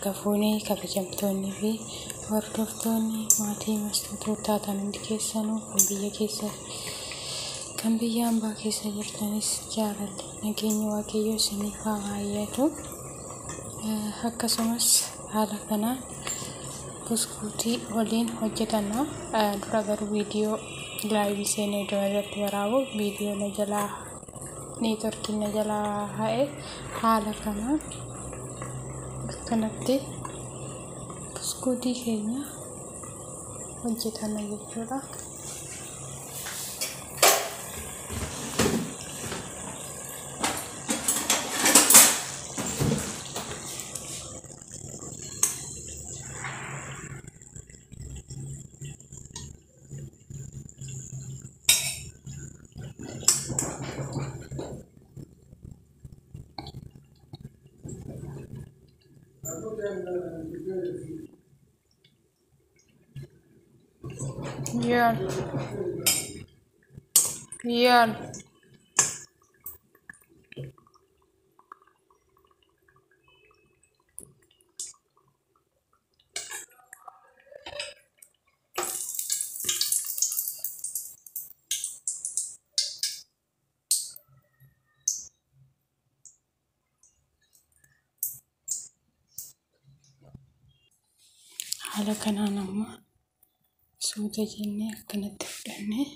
harka fuunee kabajamtoonni fi hordoftoonni maatii mastootota hundi keessanuu kan biyya keessa kan biyya hambaa keessa jirtanis jaalalli nageenya waaqayyoo isiniif haa baay'atu. Akkasumas haala kanaan buskuutii waliin hojjetanna. Dura garuu viidiyoo laayivii seenee irratti waraabu viidiyoo na jalaa neetworkiin na jalaa ha'e haala kanaan kanatti buskuutii keenya hojjetanna jechuudha. Yan. Haala kanaan amma suuta jennee akkanatti fudhannee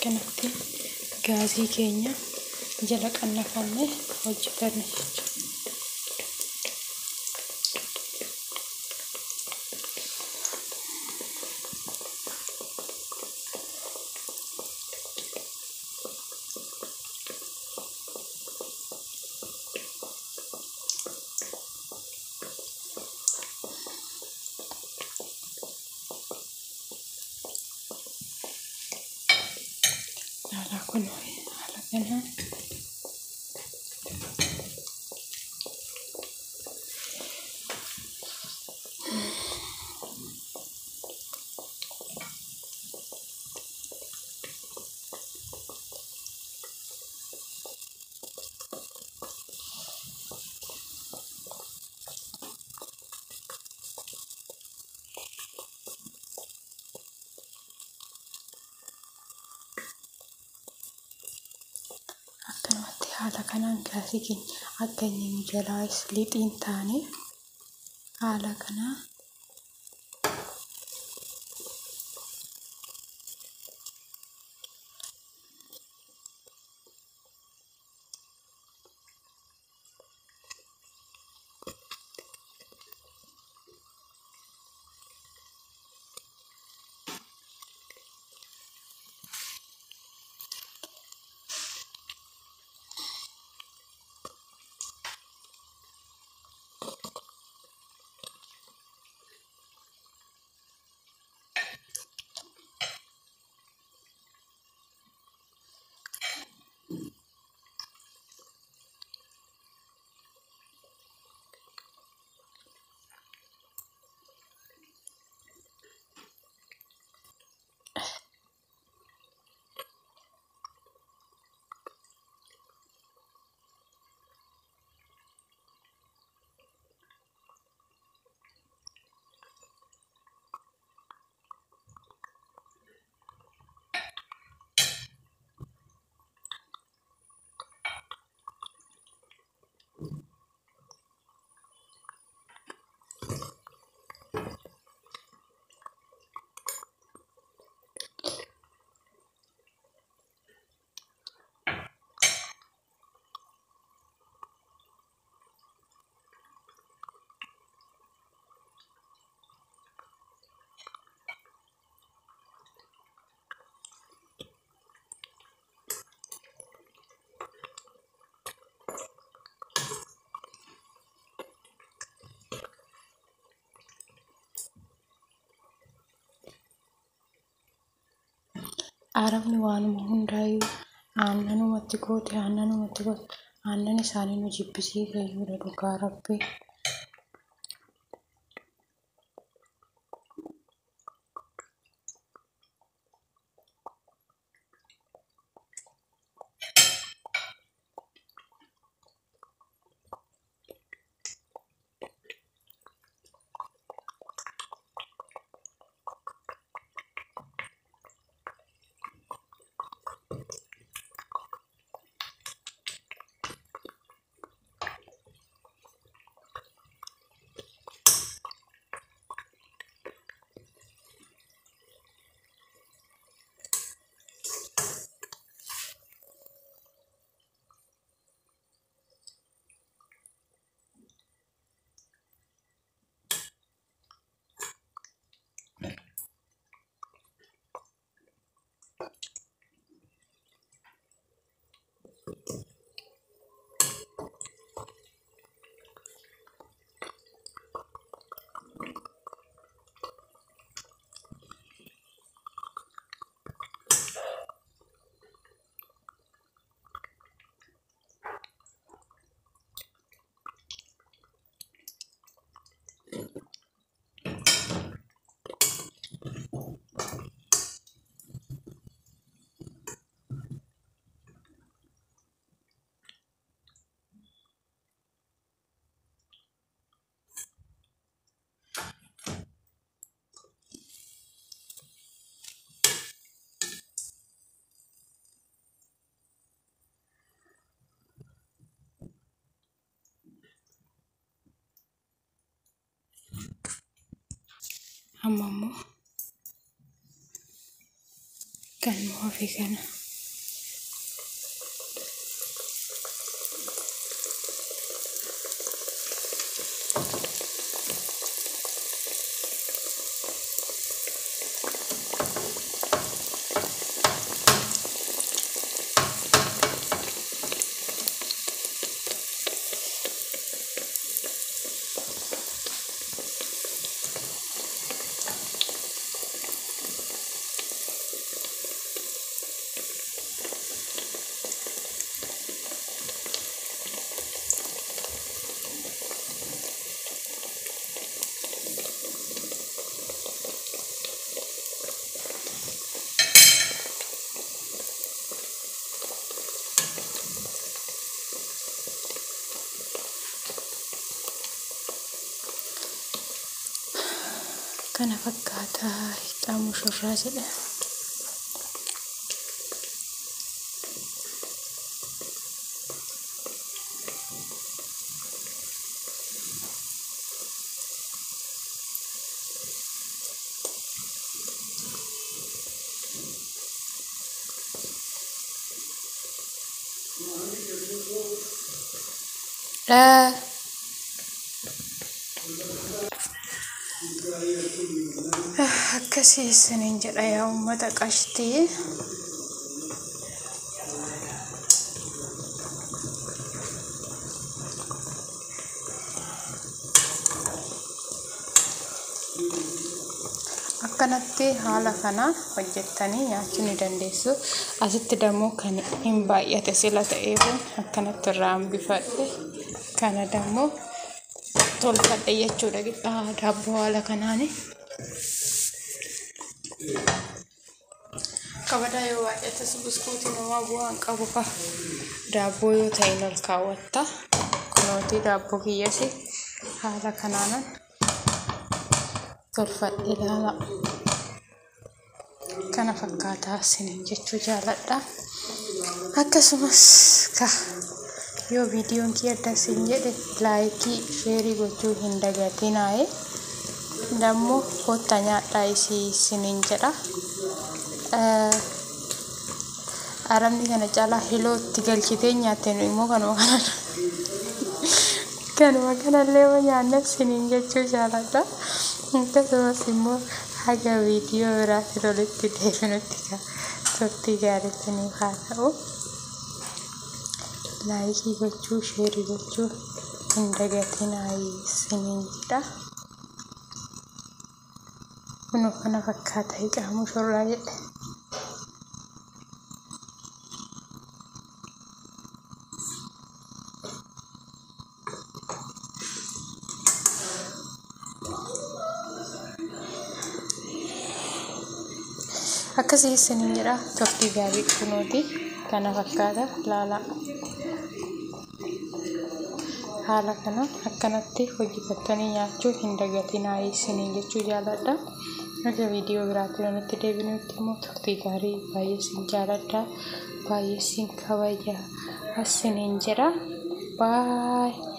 kanatti gaazii keenya jala qannafannee hojjetanna jechuudha. Kun haala kanaan haala kanaan gaazii keenya akka inni jalaa lixiin taane haala kanaa Arabni waanuma hundaayyuu aannanumatti goote aannan isaanii nu jibbisiisa iyyuu dhugaa rabbi. Amma immoo kan ofii kana kana fakkaataa hiixaa mushurraa jedha. Akkasii isiniin jedha yaa uummata qashtii. Akkanatti haala kana hojjettanii nyaachuu ni dandeessu. Asitti dammoo kan hin baay'ate sila ta'eef akkanatti irraa hambifadhe. Kana dammoo tolfadhe jechuudha qixxaa daabboo haala kanaani. Kabadaa yoo baay'ates buskuutiin homaa bu'aan qabu ka daabboo yoo ta'e ol kaawwatta. Kunooti daabboo kiyyasi haala kanaanan tolfadhe ilaala. Kana fakkaataa isiniin jechuu jaaladha. Akkasumas yoo viidiyoon kiyya adda isin jedhe laayikii sheerii gochuu hin dagatinaa. Dammoo kottaa nyaadhaa isiniin jedha. Arabni kana caalaa hilootti galchitee nyaatte nu immoo kanuma kanallee nyaanna isiniin jechuu jaaladha. Akkasumas immoo haga viidiyoo biraatti tolitti deebinutti turtii gaariitiin haa ta'u. Laayikii gochuu sheerii gochuu hin dagatinaa isiniin jedha. Kunoo kana fakkaata hiixaa mushurraa jedhe. akkasii isiniin jedha. Turtii gaarii kunuuti kana fakkaata laala. Haala kana akkanatti hojjetattanii nyaachuu hin dagatinaa isiniin jechuu jaaladha. Akka viidiyoo biraatti nutti deebinutti immoo turtii gaarii baay'ee isin jaaladha. Baay'ee isin kabaja isiniin jedha. Bye.